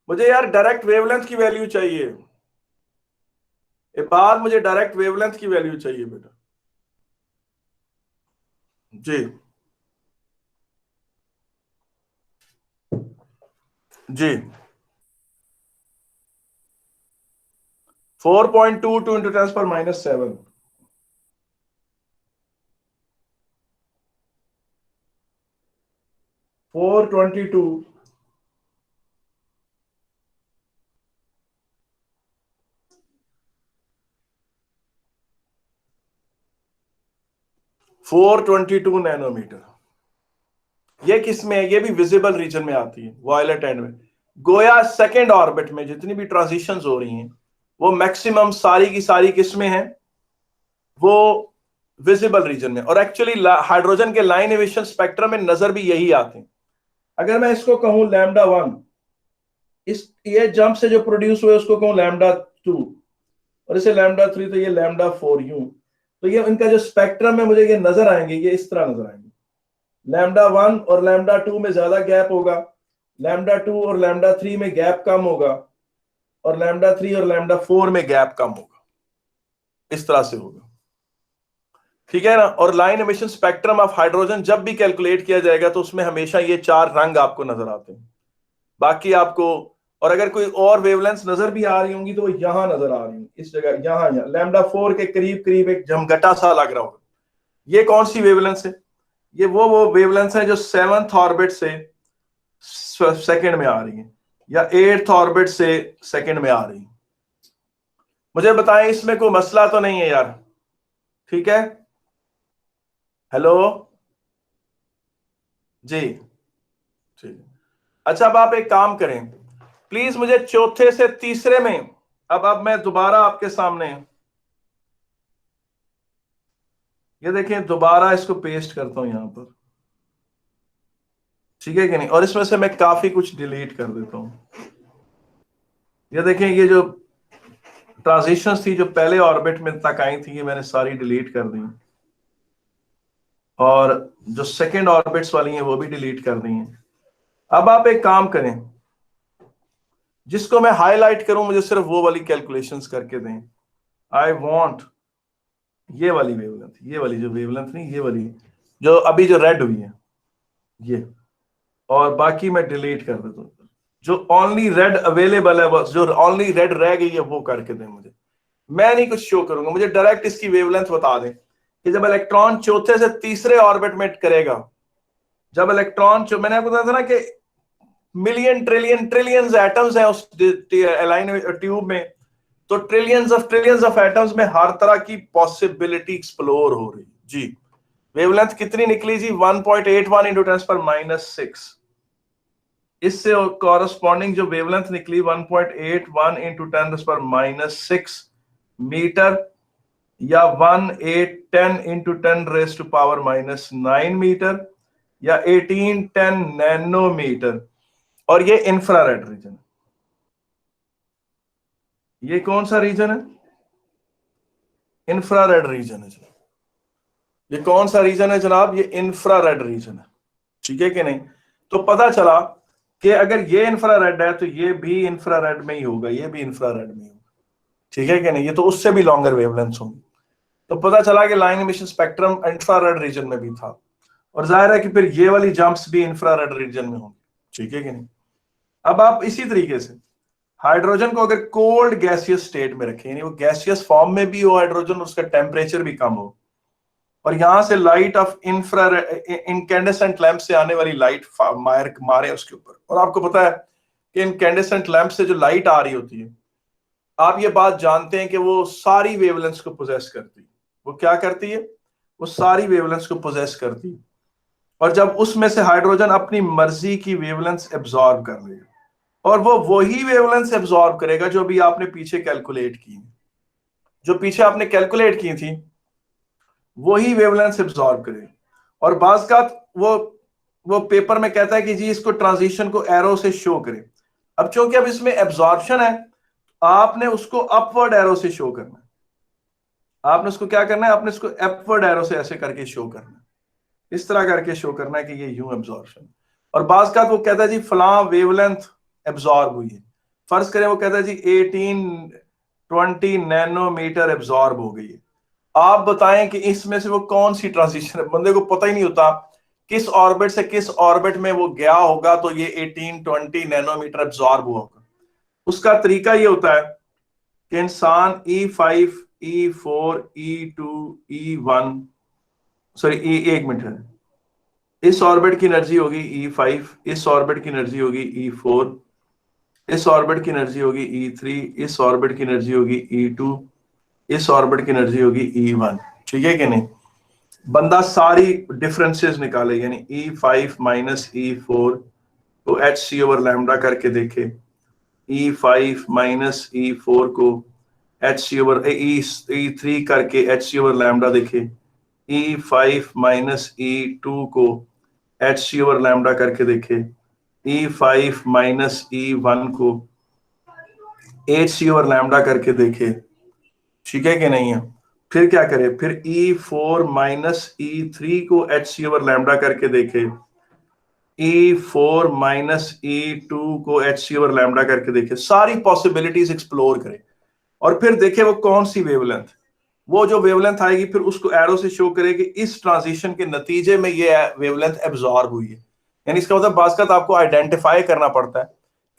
मुझे यार डायरेक्ट वेवलेंथ की वैल्यू चाहिए। एक बार मुझे डायरेक्ट वेवलेंथ की वैल्यू चाहिए बेटा। जी जी 4.22 into 10⁻⁻7 422 422 नैनोमीटर। ये किस में है? ये भी विजिबल रीजन में आती है, वायलेट एंड में। गोया सेकेंड ऑर्बिट में जितनी भी ट्रांजिशंस हो रही हैं वो मैक्सिमम सारी की सारी किस में है? वो विजिबल रीजन में। और एक्चुअली हाइड्रोजन के लाइन एमिशन स्पेक्ट्रम में नजर भी यही आते हैं। अगर मैं इसको कहूं λ1, इस ये जंप से जो प्रोड्यूस हुए उसको कहूं λ2, और इसे λ3, तो ये λ4 यूं। तो ये इनका जो स्पेक्ट्रम है मुझे ये नजर आएंगे, ये इस तरह नजर आएंगे। λ1 और λ2 में ज्यादा गैप होगा, λ2 और λ3 में गैप कम होगा, और λ3 और λ4 में गैप कम होगा। इस तरह से होगा, ठीक है ना। और line emission spectrum of hydrogen जब भी कैलकुलेट किया जाएगा तो उसमें हमेशा ये 4 रंग आपको नजर आते हैं। बाकी आपको, और अगर कोई और वेवलेंथ नजर भी आ रही होंगी तो वो यहां नजर आ रही है, इस जगह यहां λ4 के करीब करीब एक झमघटा सा लग रहा होगा। ये कौन सी वेवलेंथ है? ये वो वेवलेंथ है जो 7th ऑर्बिट से सेकंड में आ रही है, या 8th ऑर्बिट से सेकंड में आ रही है। मुझे बताएं, इसमें कोई मसला तो नहीं है यार? ठीक है, हेलो जी, ठीक है। अच्छा, अब आप एक काम करें प्लीज, मुझे चौथे से तीसरे में, अब मैं दोबारा आपके सामने ये देखें, दोबारा इसको पेस्ट करता हूं यहां पर, ठीक है कि नहीं। और इसमें से मैं काफी कुछ डिलीट कर देता हूं। ये देखें, ये जो ट्रांजिशंस थी जो पहले ऑर्बिट में तक आई थी, ये मैंने सारी डिलीट कर दी, और जो सेकंड ऑर्बिट्स वाली हैं वो भी डिलीट कर दी हैं। अब आप एक काम करें, जिसको मैं हाईलाइट करूं मुझे सिर्फ वो वाली कैलकुलेशंस करके दें। आई वांट ये वाली वेवलेंथ, ये वाली जो वेवलेंथ नहीं, ये वाली जो अभी जो रेड हुई है ये, और बाकी मैं डिलीट कर देता हूं। जो ओनली रेड अवेलेबल है, बस जो ओनली रेड रह गई है वो करके दें मुझे। मैं नहीं कुछ शो करूंगा, मुझे डायरेक्ट इसकी वेवलेंथ बता दें कि जब इलेक्ट्रॉन चौथे से तीसरे ऑर्बिट में करेगा, जब इलेक्ट्रॉन, मैंने आपको बताया था ना कि मिलियन ट्रिलियन ट्रिलियंस एटम्स हैं उस ट्यूब में, तो ट्रिलियंस ऑफ एटम्स में हर तरह की पॉसिबिलिटी एक्सप्लोर हो रही जी। वेवलेंथ कितनी निकली जी? 1.81 इंटू 10⁻⁻6। इससे कॉरस्पॉन्डिंग जो वेवलेंथ निकली 1.81 इंटू 10⁻⁻6 मीटर, या 1810 इंटू 10⁻⁻⁹ मीटर, या 1810 नैनोमीटर। और ये इंफ्रारेड रीजन है। ये कौन सा रीजन है? इंफ्रारेड रीजन है जनाब। ये कौन सा रीजन है जनाब? ये इंफ्रारेड रीजन है, ठीक है कि नहीं। तो पता चला कि अगर ये इंफ्रारेड है तो ये भी इंफ्रारेड में ही होगा, ये भी इंफ्रारेड में ही होगा, ठीक है कि नहीं। ये तो उससे भी लॉन्गर वेवलेंथ होंगी। तो पता चला कि line emission spectrum infrared reason में भी था, और जाहिर है कि फिर ये वाली जंप्स भी इंफ्रारेड रीजन में होंगी, ठीक है कि नहीं। अब आप इसी तरीके से हाइड्रोजन को अगर कोल्ड गैसियस स्टेट में रखें, यानी वो गैसियस फॉर्म में भी हो हाइड्रोजन, उसका टेम्परेचर भी कम हो, और यहां से लाइट ऑफ इनकैंडेसेंट लैंप से आने वाली लाइट मारे उसके ऊपर। और आपको पता है कि इनकैंडेसेंट लैंप से जो लाइट आ रही होती है, आप ये बात जानते हैं कि वो सारी वेवलेंथ्स को पोजेस करती है। वो क्या करती है? वो सारी वेवलेंथ्स को पोजेस करती है। और जब उसमें से हाइड्रोजन अपनी मर्जी की वेवलेंथ्स एब्जॉर्ब कर लेगा, और वो वही वेवलेंथ्स एब्जॉर्ब करेगा जो अभी आपने पीछे कैलकुलेट की, जो पीछे आपने कैलकुलेट की थी वही वेवलेंथ एब्जॉर्ब करे। और बाज़ का वो पेपर में कहता है कि जी इसको ट्रांजिशन को एरो से शो करे। अब चूंकि अब इसमें एब्जॉर्प्शन है, आपने उसको अपवर्ड एरो से शो करना है। आपने उसको क्या करना है? आपने इसको अपवर्ड एरो से ऐसे करके शो करना है, इस तरह करके शो करना है कि ये यूं एब्जॉर्प्शन। और बाज़ का वो कहता है जी फलां वेवलेंथ एब्जॉर्ब हुई है। फर्ज करें वो कहता है जी 20 नैनोमीटर एब्जॉर्ब हो गई है। आप बताएं कि इसमें से वो कौन सी ट्रांजिशन है, बंदे को पता ही नहीं होता किस ऑर्बिट से किस ऑर्बिट में वो गया होगा तो ये 18-20 नैनोमीटर एब्जॉर्ब हुआ होगा। उसका तरीका ये होता है कि इंसान E5, E4, E2, E1 sorry एक मिनट है, इस ऑर्बिट की एनर्जी होगी E5, इस ऑर्बिट की एनर्जी होगी E4, इस ऑर्बिट की एनर्जी होगी E3, इस ऑर्बिट की एनर्जी होगी E2, इस ऑर्बिट की एनर्जी होगी E1। ठीक है कि नहीं? बंदा सारी डिफरेंसेस निकाले, यानी E5 माइनस E4 को HC ओवर लैम्डा करके देखे, E5 माइनस E4 को HC ओवर E3 करके HC ओवर लैम्डा देखे, E5 माइनस E2 को HC ओवर लैम्डा करके देखे, E5 माइनस E1 को HC ओवर लैम्डा करके देखे। ठीक है कि नहीं है? फिर क्या करे, फिर E4 माइनस E3 को HC ओवर लैम्डा करके देखे, E4 माइनस E2 को HC ओवर लैम्डा करके देखे, सारी पॉसिबिलिटीज एक्सप्लोर करें और फिर देखे वो कौन सी वेवलेंथ, वो जो वेवलेंथ आएगी फिर उसको एरो से शो करे कि इस ट्रांजिशन के नतीजे में ये वेवलेंथ एब्जॉर्ब हुई है। यानी इसका मतलब बात आपको आइडेंटिफाई करना पड़ता है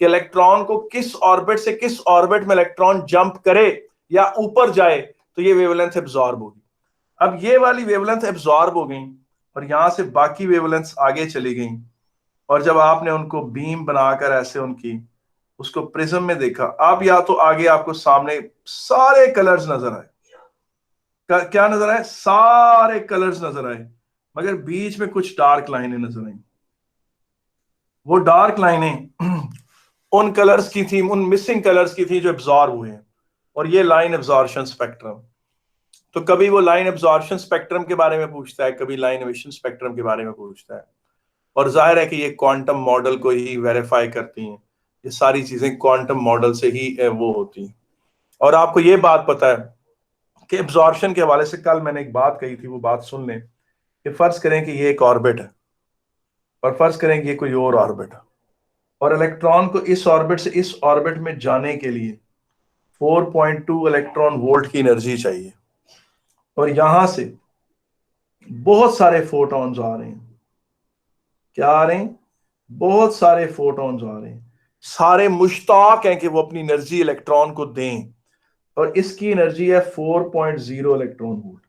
कि इलेक्ट्रॉन को किस ऑर्बिट से किस ऑर्बिट में इलेक्ट्रॉन जंप करे या ऊपर जाए तो ये वेवलेंथ एब्जॉर्ब होगी। अब ये वाली वेवलेंथ एब्जॉर्ब हो गई और यहां से बाकी वेवलेंथ्स आगे चली गई, और जब आपने उनको बीम बनाकर ऐसे उनकी उसको प्रिज्म में देखा, अब या तो आगे आपको सामने सारे कलर्स नजर आए, क्या नजर आए, सारे कलर्स नजर आए, मगर बीच में कुछ डार्क लाइनें नजर आई। वो डार्क लाइनें उन कलर्स की थी, उन मिसिंग कलर्स की थी जो एब्जॉर्ब हुए हैं, और ये लाइन एब्जॉर्प्शन स्पेक्ट्रम। तो कभी वो लाइन एब्जॉर्प्शन स्पेक्ट्रम के बारे में पूछता है, कभी लाइन एमिशन स्पेक्ट्रम के बारे में पूछता है, और जाहिर है कि ये क्वांटम मॉडल को ही वेरीफाई करती हैं, ये सारी चीजें क्वांटम मॉडल से ही वो होती हैं। और आपको ये बात पता है कि एब्जॉर्प्शन के हवाले से कल मैंने एक बात कही थी, वो बात सुन लें कि फर्ज करें कि ये एक ऑर्बिट है और फर्ज करें कि ये कोई और ऑर्बिट है, और इलेक्ट्रॉन को इस ऑर्बिट से इस ऑर्बिट में जाने के लिए 4.2 इलेक्ट्रॉन वोल्ट की एनर्जी चाहिए, और यहां से बहुत सारे फोटॉन्स आ रहे हैं। क्या आ रहे हैं? बहुत सारे फोटॉन्स आ रहे हैं, सारे मुश्ताक हैं कि वो अपनी एनर्जी इलेक्ट्रॉन को दें, और इसकी एनर्जी है 4.0 इलेक्ट्रॉन वोल्ट।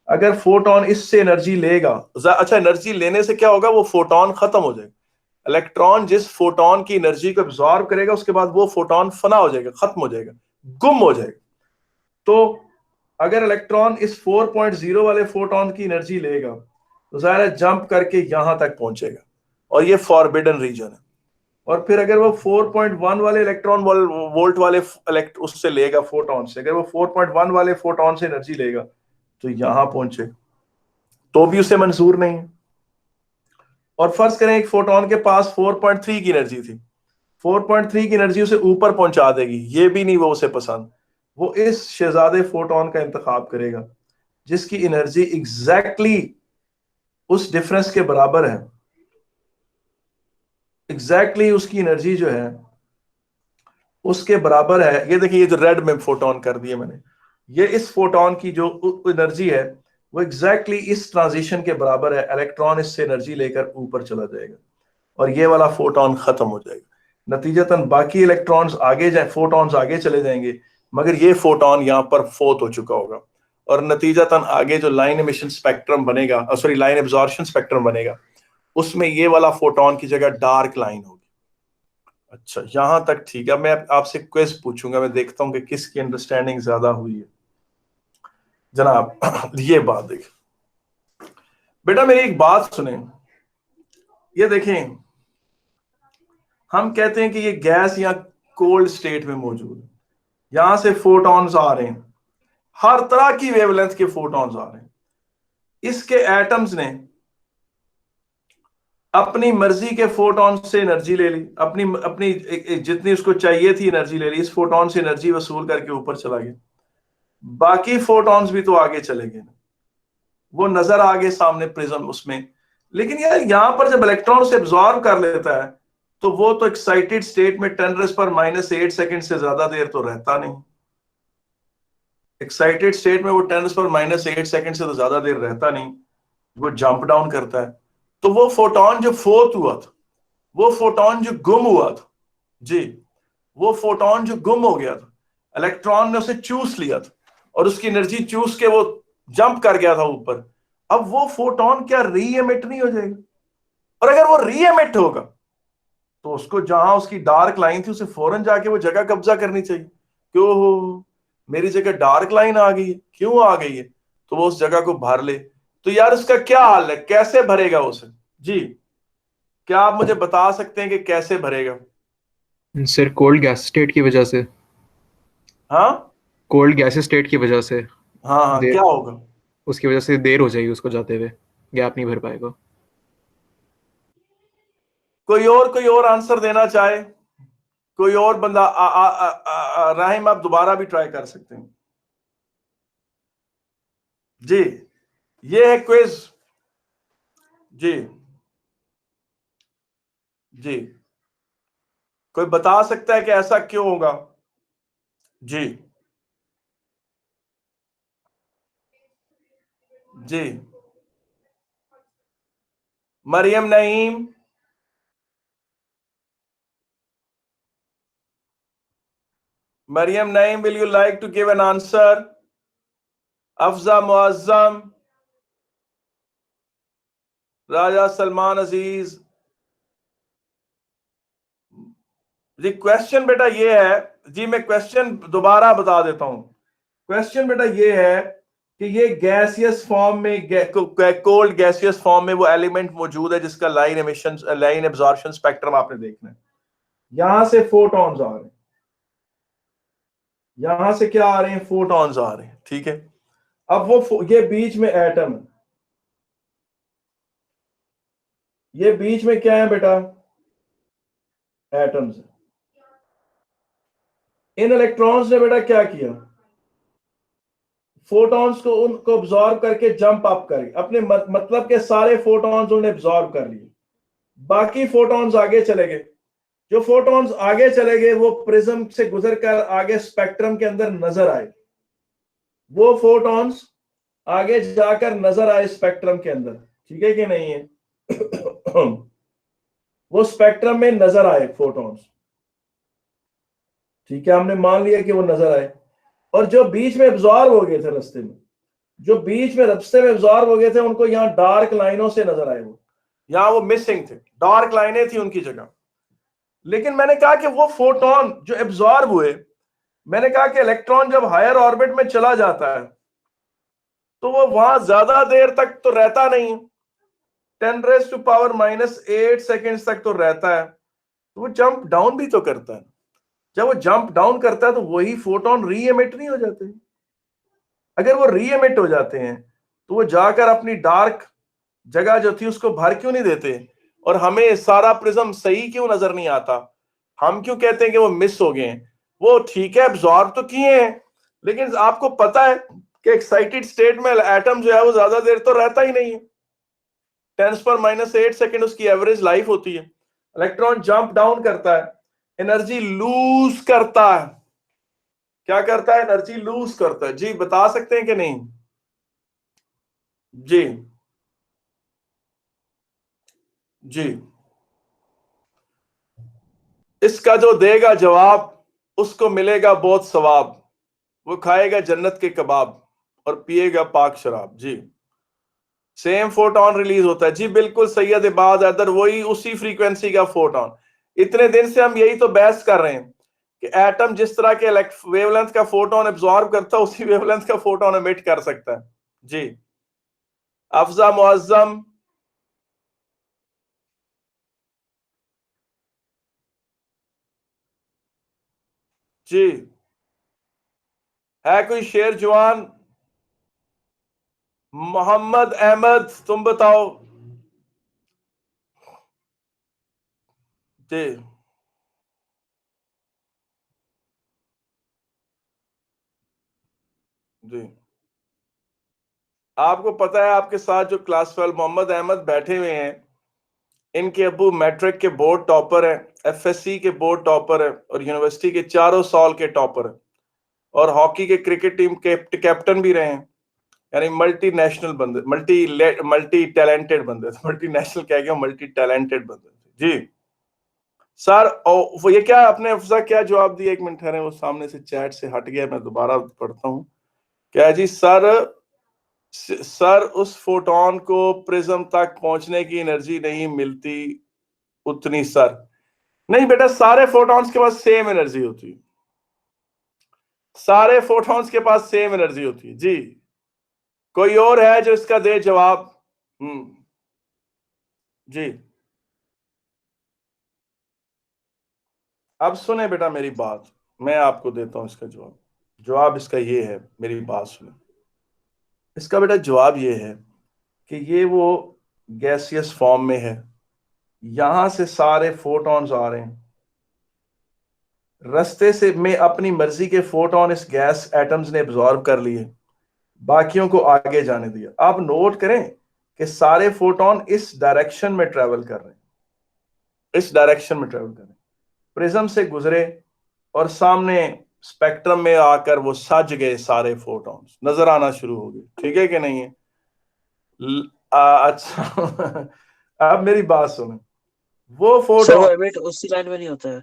अगर फोटॉन इससे एनर्जी लेगा, अच्छा एनर्जी लेने से क्या होगा, वो फोटॉन खत्म हो जाएगा। इलेक्ट्रॉन जिस फोटॉन की एनर्जी को एब्जॉर्ब करेगा उसके बाद वो फोटॉन फना हो जाएगा, खत्म हो जाएगा, गुम हो जाएगा। तो अगर इलेक्ट्रॉन इस 4.0 वाले फोटॉन की एनर्जी लेगा तो जाहिर है जंप करके यहां तक पहुंचेगा, और ये फॉरबिडन रीजन है। और फिर अगर वो 4.1 वाले इलेक्ट्रॉन वोल्ट वाले उससे लेगा फोटॉन से, अगर वो 4.1 वाले फोटॉन से एनर्जी लेगा तो यहां पहुंचे, तो भी उसे मंजूर नहीं है। और फर्ज करें एक फोटॉन के पास 4.3 की एनर्जी थी, 4.3 की एनर्जी उसे ऊपर पहुंचा देगी, ये भी नहीं वो उसे पसंद, वो इस शहजादे फोटॉन का इंतखाब करेगा जिसकी एनर्जी एग्जैक्टली उस डिफरेंस के बराबर है, एग्जैक्टली उसकी एनर्जी जो है उसके बराबर है। ये देखिए, ये जो रेड में फोटॉन कर दिए मैंने, ये इस फोटॉन की जो एनर्जी है वो एग्जैक्टली इस ट्रांजिशन के बराबर है। इलेक्ट्रॉन इससे एनर्जी लेकर ऊपर चला जाएगा और ये वाला फोटॉन खत्म हो जाएगा। नतीजतन बाकी इलेक्ट्रॉन्स आगे जाए, फोटॉन्स आगे चले जाएंगे, मगर ये फोटॉन यहां पर फोत हो चुका होगा, और नतीजतन आगे जो लाइन एमिशन स्पेक्ट्रम बनेगा, सॉरी लाइन एब्जॉर्प्शन स्पेक्ट्रम बनेगा, उसमें ये वाला फोटॉन की जगह डार्क लाइन होगी। अच्छा, यहां तक ठीक है। मैं आपसे क्वेश्चन पूछूंगा, मैं देखता हूं कि किसकी अंडरस्टैंडिंग ज्यादा हुई है। जनाब ये बात देख बेटा, मेरी एक बात सुने, ये देखें, हम कहते हैं कि ये गैस या कोल्ड स्टेट में मौजूद है, यहां से फोटॉन्स आ रहे हैं, हर तरह की वेवलेंथ के फोटॉन्स आ रहे हैं। इसके एटम्स ने अपनी मर्जी के फोटॉन से एनर्जी ले ली, अपनी अपनी जितनी उसको चाहिए थी एनर्जी ले ली, इस फोटॉन से एनर्जी वसूल करके ऊपर चला गया। बाकी फोटॉन्स भी तो आगे चले गए, वो नजर आ गए सामने प्रिज्म उसमें। लेकिन यार यहां पर जब इलेक्ट्रॉन से एब्जॉर्ब कर लेता है तो वो तो एक्साइटेड स्टेट में 10⁻⁻⁸ सेकंड से ज्यादा देर तो रहता नहीं। एक्साइटेड स्टेट में वो 10⁻⁸ सेकंड से तो ज्यादा देर रहता नहीं, वो जंप डाउन करता है। तो वो फोटोन जो फोर्थ हुआ था, वो फोटोन जो गुम हुआ था जी, वो फोटोन जो गुम हो गया था, इलेक्ट्रॉन ने उसे चूस लिया था और उसकी एनर्जी चूस के वो जंप कर गया था ऊपर। अब वो फोटोन क्या री एमिट नहीं हो जाएगा? और अगर वो री एमिट होगा तो उसको जहां उसकी डार्क लाइन थी उसे फौरन जाके वो जगह कब्जा करनी चाहिए। क्यों हो, मेरी जगह डार्क लाइन आ गई है, क्यों आ गई है? तो वो उस जगह को भर ले। तो यार उसका क्या हाल है, कैसे भरेगा उसे? जी, क्या आप मुझे बता सकते हैं कि कैसे भरेगा? सर कोल्ड गैस स्टेट की वजह से, हाँ कोल्ड गैस स्टेट की वजह से हाँ हाँ, देर, क्या होगा? उसकी वजह से देर हो जाएगी उसको जाते हुए, गैप नहीं भर पाएगा। कोई और आंसर देना चाहे? कोई और बंदा? राहिम आप दोबारा भी ट्राई कर सकते हैं जी। ये है क्विज जी। जी, कोई बता सकता है कि ऐसा क्यों होगा? जी जी, Maryam Naeem, Maryam Naeem, will you like to give an answer? Afza Muazzam, Raja Salman Aziz। Ji question बेटा ये है जी, मैं क्वेश्चन दोबारा बता देता हूं। क्वेश्चन बेटा ये है कि ये गैसियस फॉर्म में, कोल्ड गैसियस फॉर्म में वो एलिमेंट मौजूद है जिसका line emission, line absorption spectrum आपने देखना है। यहां से फोटॉन्स आ रहे हैं, यहां से क्या आ रहे हैं? फोटॉन्स आ रहे हैं, ठीक है। अब वो ये बीच में एटम है, ये बीच में क्या है बेटा? एटम्स। इन इलेक्ट्रॉन्स ने बेटा क्या किया? फोटॉन्स को उनको ऑब्जॉर्व करके जंप अप करे, अपने मतलब के सारे फोटॉन्स उन्होंने ऑब्जॉर्व कर लिए। बाकी फोटॉन्स आगे चले गए। जो फोटॉन्स आगे चले गए वो प्रिज्म से गुजर कर आगे स्पेक्ट्रम के अंदर नजर आए। वो फोटॉन्स आगे जाकर नजर आए स्पेक्ट्रम के अंदर, ठीक है कि नहीं है? वो स्पेक्ट्रम में नजर आए फोटॉन्स, ठीक है, हमने मान लिया कि वो नजर आए। और जो बीच में एब्जॉर्ब हो गए थे रास्ते में, जो बीच में रास्ते में एब्जॉर्ब हो गए थे, उनको यहां डार्क लाइनों से नजर आए। वो यहां वो मिसिंग थे, डार्क लाइनें थी उनकी जगह। लेकिन मैंने कहा कि वो फोटोन जो एब्जॉर्ब हुए, मैंने कहा कि इलेक्ट्रॉन जब हायर ऑर्बिट में चला जाता है तो वो वहां ज्यादा देर तक तो रहता नहीं, 10⁻⁻8 सेकेंड्स तक तो रहता है। तो वो जंप डाउन भी तो करता है। जब वो जंप डाउन करता है तो वही फोटोन री एमिट नहीं हो जाते? अगर वो री एमिट हो जाते हैं तो वो जाकर अपनी डार्क जगह जो थी उसको भर क्यों नहीं देते? और हमें सारा प्रिज्म सही क्यों नजर नहीं आता? हम क्यों कहते हैं कि वो मिस हो गए हैं? वो ठीक है, एब्जॉर्ब तो किए हैं, लेकिन आपको पता है कि एक्साइटेड स्टेट में एटम जो है वो ज्यादा देर तो रहता ही नहीं है। 10⁻⁸ सेकेंड उसकी एवरेज लाइफ होती है। इलेक्ट्रॉन जंप डाउन करता है, एनर्जी लूज करता है। क्या करता है? एनर्जी लूज करता है। जी बता सकते हैं कि नहीं? जी जी, इसका जो देगा जवाब उसको मिलेगा बहुत सवाब, वो खाएगा जन्नत के कबाब और पिएगा पाक शराब। जी, सेम फोटोन रिलीज होता है। जी बिल्कुल सैयद इबाद हैदर, वही उसी फ्रीक्वेंसी का फोटोन। इतने दिन से हम यही तो बहस कर रहे हैं कि एटम जिस तरह के वेवलेंथ का फोटोन एब्जॉर्ब करता है उसी वेवलेंथ का फोटोन एमिट कर सकता है। जी, अफजा मुअज्जम, जी है कोई शेर जवान? मोहम्मद अहमद, तुम बताओ। जी जी, आपको पता है आपके साथ जो क्लास 12 मोहम्मद अहमद बैठे हुए हैं, इनके अबू मैट्रिक के बोर्ड टॉपर हैं, एफएससी के बोर्ड टॉपर है और यूनिवर्सिटी के चारों साल के टॉपर है। और हॉकी के क्रिकेट टीम के कैप्टन भी रहे हैं, यानी मल्टी नेशनल बंदे, मल्टी टैलेंटेड बंदे, मल्टी नेशनल क्या गया, मल्टी टैलेंटेड बंदे। जी सर, वो ये क्या आपने अफजा क्या जवाब दिया? एक मिनट ठहरे, वो सामने से चैट से हट गया, मैं दोबारा पढ़ता हूँ। क्या जी सर उस फोटोन को प्रिज्म तक पहुंचने की एनर्जी नहीं मिलती उतनी सर। नहीं बेटा, सारे फोटॉन्स के पास सेम एनर्जी होती है, सारे फोटॉन्स के पास सेम एनर्जी होती है। जी कोई और है जो इसका दे जवाब? जी अब सुने बेटा मेरी बात, मैं आपको देता हूं इसका जवाब। जवाब इसका ये है, मेरी बात सुने। इसका बेटा जवाब ये है कि ये वो गैसियस फॉर्म में है, यहां से सारे फोटॉन्स आ रहे हैं, रास्ते से में अपनी मर्जी के फोटोन इस गैस एटम्स ने एब्जॉर्ब कर लिए, बाकियों को आगे जाने दिया। आप नोट करें कि सारे फोटोन इस डायरेक्शन में ट्रेवल कर रहे हैं, इस डायरेक्शन में ट्रेवल कर रहे हैं, प्रिज्म से गुजरे और सामने स्पेक्ट्रम में आकर वो सज गए, सारे फोटॉन्स नजर आना शुरू हो गए। ठीक है कि नहीं है? अच्छा अब मेरी बात सुनो, वो सर फोटोन वो एमिट उसी लाइन में नहीं होता है।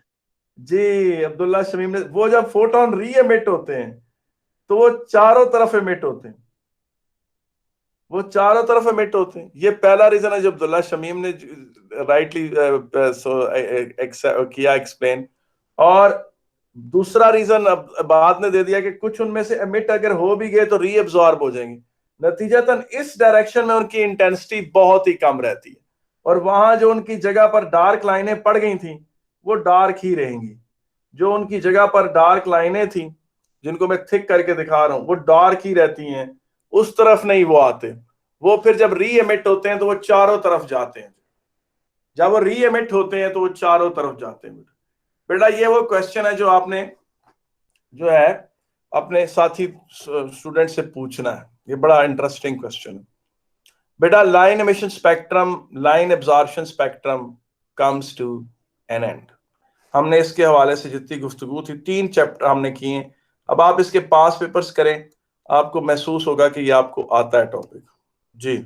जी अब्दुल्ला शमीम ने, वो जब फोटोन री एमिट होते हैं तो वो चारों तरफ एमिट होते हैं, वो चारों तरफ एमिट होते हैं। ये पहला रीजन है जो अब्दुल्ला शमीम ने राइटली किया एक्सप्लेन। और दूसरा रीजन अब बाद ने दे दिया कि कुछ उनमें से एमिट अगर हो भी गए तो रीअब्सॉर्ब हो जाएंगे, नतीजतन इस डायरेक्शन में उनकी इंटेंसिटी बहुत ही कम रहती है, और वहां जो उनकी जगह पर डार्क लाइनें पड़ गई थी वो डार्क ही रहेंगी। जो उनकी जगह पर डार्क लाइनें थी, जिनको मैं थिक करके दिखा रहा हूं, वो डार्क ही रहती हैं, उस तरफ नहीं वो आते। वो फिर जब री एमिट होते हैं तो वो चारों तरफ जाते हैं, जब वो री एमिट होते हैं तो वो चारों तरफ जाते हैं। बेटा ये वो क्वेश्चन है जो आपने जो है अपने साथी स्टूडेंट से पूछना है, ये बड़ा इंटरेस्टिंग क्वेश्चन है। बेटा line emission spectrum, line absorption spectrum comes to an end. हमने इसके हवाले से जितनी गुफ्तगू थी, 3 चैप्टर हमने किए। अब आप इसके पास पेपर्स करें, आपको महसूस होगा कि ये आपको आता है टॉपिक। जी